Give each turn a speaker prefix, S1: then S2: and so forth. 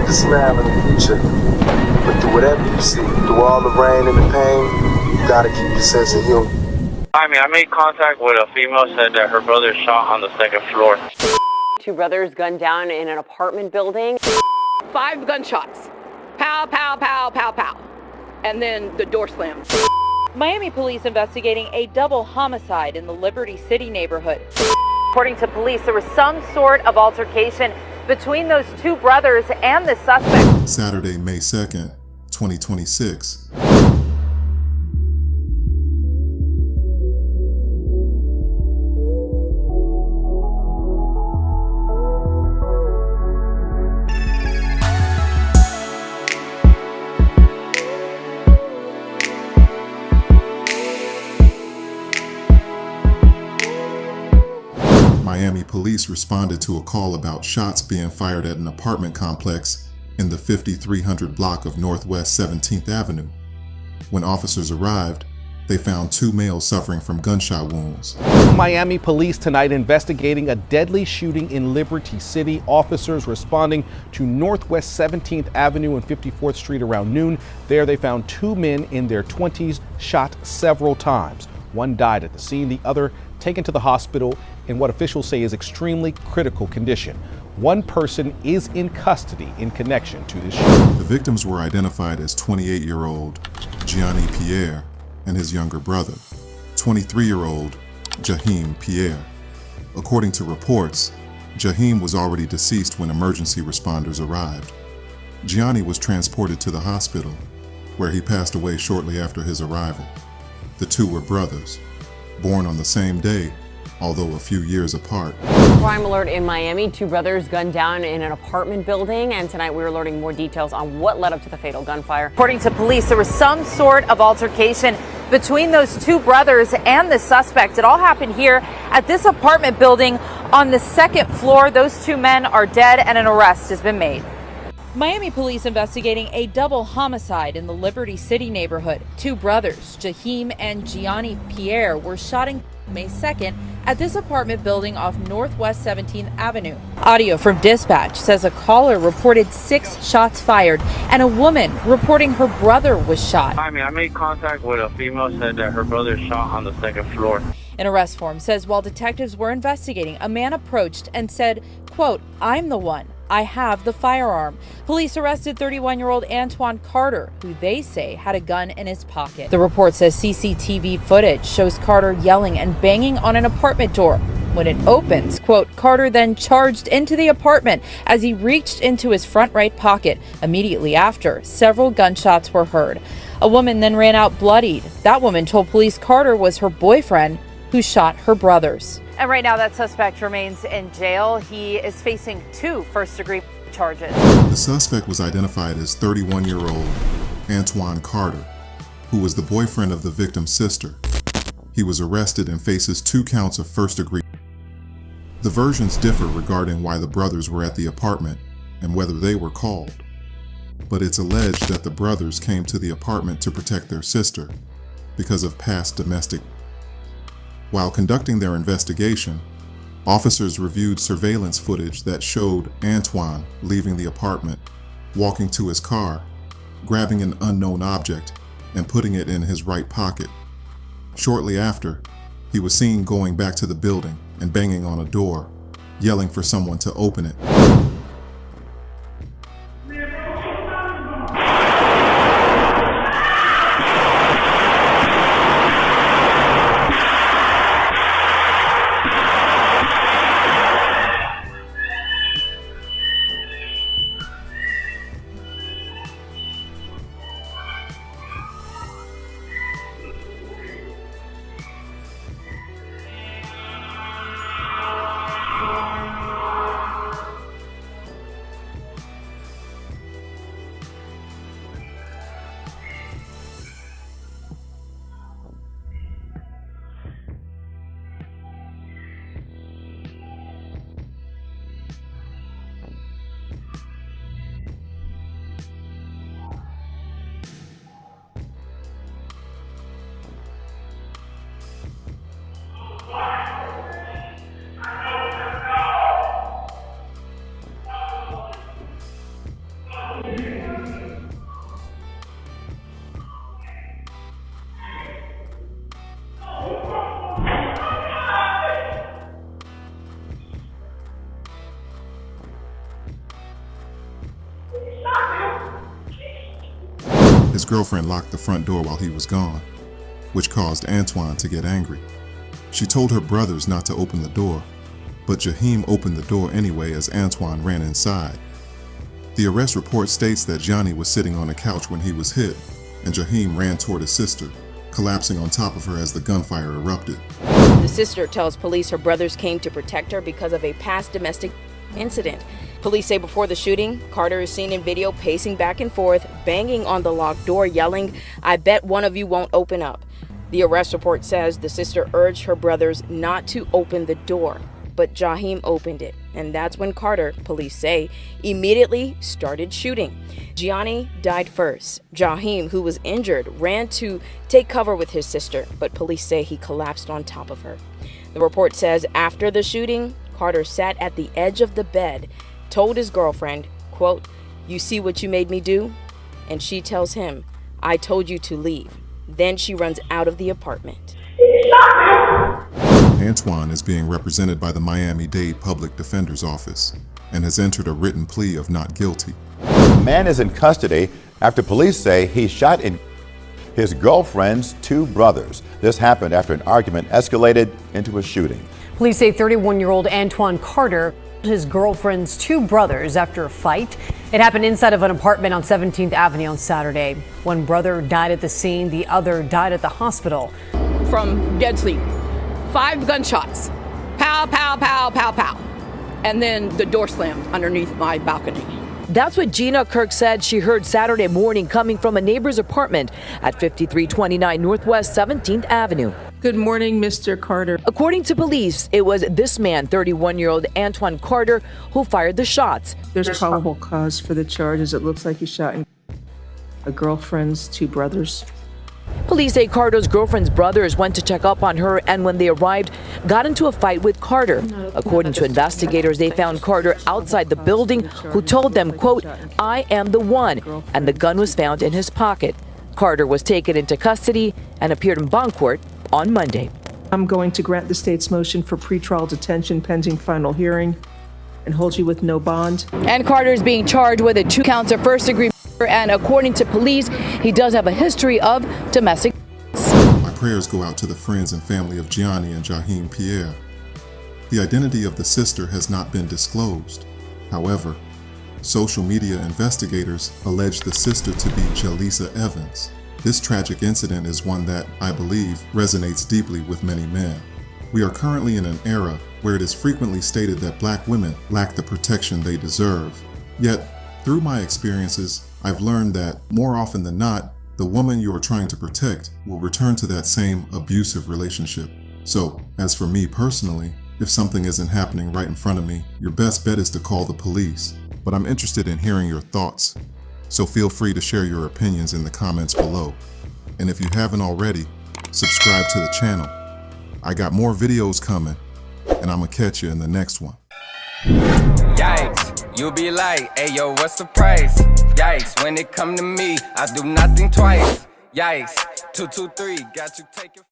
S1: like to smile in the future, but through whatever you see, through all the rain and the pain, you gotta keep your sense of humor.
S2: I made contact with a female, said that her brother shot on the second floor.
S3: 2 brothers gunned down in an apartment building.
S4: 5 gunshots. Pow, pow, pow, pow, pow. And then the door slammed.
S5: Miami police investigating a double homicide in the Liberty City neighborhood. According to police, there was some sort of altercation between those 2 brothers and the suspect.
S6: Saturday, May 2nd, 2026. Miami police responded to a call about shots being fired at an apartment complex in the 5300 block of Northwest 17th Avenue. When officers arrived, they found 2 males suffering from gunshot wounds.
S7: Miami police tonight investigating a deadly shooting in Liberty City. Officers responding to Northwest 17th Avenue and 54th Street around noon. There they found 2 men in their 20s shot several times. One died at the scene, the other taken to the hospital in what officials say is extremely critical condition. One person is in custody in connection to this shooting.
S6: The victims were identified as 28-year-old Gianni Pierre and his younger brother, 23-year-old Jaheim Pierre. According to reports, Jaheim was already deceased when emergency responders arrived. Gianni was transported to the hospital, where he passed away shortly after his arrival. The 2 were brothers, born on the same day, although a few years apart.
S3: Crime alert in Miami. 2 brothers gunned down in an apartment building. And tonight we're learning more details on what led up to the fatal gunfire.
S5: According to police, there was some sort of altercation between those 2 brothers and the suspect. It all happened here at this apartment building on the 2nd floor. Those 2 men are dead and an arrest has been made. Miami police investigating a double homicide in the Liberty City neighborhood. 2 brothers, Jaheim and Gianni Pierre, were shot in May 2nd at this apartment building off Northwest 17th Avenue. Audio from dispatch says a caller reported 6 shots fired and a woman reporting her brother was shot.
S2: I made contact with a female, said that her brother shot on the second floor.
S5: An arrest form says while detectives were investigating, a man approached and said, quote, "I'm the one. I have the firearm." Police arrested 31-year-old Antoine Carter, who they say had a gun in his pocket. The report says CCTV footage shows Carter yelling and banging on an apartment door. When it opens, quote, Carter then charged into the apartment as he reached into his front right pocket. Immediately after, several gunshots were heard. A woman then ran out bloodied. That woman told police Carter was her boyfriend who shot her brothers. And right now, that suspect remains in jail. He is facing 2 first-degree charges.
S6: The suspect was identified as 31-year-old Antoine Carter, who was the boyfriend of the victim's sister. He was arrested and faces 2 counts of first-degree. The versions differ regarding why the brothers were at the apartment and whether they were called. But it's alleged that the brothers came to the apartment to protect their sister because of past domestic. While conducting their investigation, officers reviewed surveillance footage that showed Antoine leaving the apartment, walking to his car, grabbing an unknown object, and putting it in his right pocket. Shortly after, he was seen going back to the building and banging on a door, yelling for someone to open it. Carter's girlfriend locked the front door while he was gone, which caused Antoine to get angry. She told her brothers not to open the door, but Jaheim opened the door anyway as Antoine ran inside. The arrest report states that Gianni was sitting on a couch when he was hit, and Jaheim ran toward his sister, collapsing on top of her as the gunfire erupted.
S8: The sister tells police her brothers came to protect her because of a past domestic incident. Police say before the shooting, Carter is seen in video pacing back and forth, banging on the locked door, yelling, "I bet one of you won't open up." The arrest report says the sister urged her brothers not to open the door, but Jaheim opened it, and that's when Carter, police say, immediately started shooting. Gianni died first. Jaheim, who was injured, ran to take cover with his sister, but police say he collapsed on top of her. The report says after the shooting, Carter sat at the edge of the bed, told his girlfriend, quote, "You see what you made me do?" And she tells him, "I told you to leave." Then she runs out of the apartment.
S6: Antoine is being represented by the Miami-Dade Public Defender's Office and has entered a written plea of not guilty.
S9: The man is in custody after police say he shot his girlfriend's two brothers. This happened after an argument escalated into a shooting.
S10: Police say 31-year-old Antoine Carter killed his girlfriend's two brothers after a fight. It happened inside of an apartment on 17th Avenue on Saturday. One brother died at the scene, the other died at the hospital.
S4: From dead sleep. 5 gunshots. Pow, pow, pow, pow, pow. And then the door slammed underneath my balcony.
S11: That's what Gina Kirk said she heard Saturday morning coming from a neighbor's apartment at 5329 Northwest 17th Avenue.
S12: Good morning, Mr. Carter.
S11: According to police, it was this man, 31-year-old Antoine Carter, who fired the shots.
S12: There's probable cause for the charges. It looks like he shot a girlfriend's two brothers.
S11: Police say Carter's girlfriend's brothers went to check up on her and when they arrived, got into a fight with Carter. According to investigators, they found Carter outside the building who told them, quote, "I am the one," and the gun was found in his pocket. Carter was taken into custody and appeared in bond court on Monday.
S12: I'm going to grant the state's motion for pretrial detention pending final hearing and hold you with no bond.
S11: And Carter is being charged with 2 counts of first-degree murder, and according to police, he does have a history of domestic.
S6: My prayers go out to the friends and family of Gianni and Jaheim Pierre. The identity of the sister has not been disclosed. However, social media investigators allege the sister to be Jaleesa Evans. This tragic incident is one that, I believe, resonates deeply with many men. We are currently in an era where it is frequently stated that Black women lack the protection they deserve. Yet, through my experiences, I've learned that more often than not, the woman you are trying to protect will return to that same abusive relationship. So, as for me personally, if something isn't happening right in front of me, your best bet is to call the police. But I'm interested in hearing your thoughts, so feel free to share your opinions in the comments below. And if you haven't already, subscribe to the channel. I got more videos coming, and I'm gonna catch you in the next one.
S13: Yikes, you'll be like, hey yo, what's the price? Yikes, when it come to me, I do nothing twice. Yikes, 223, got you taking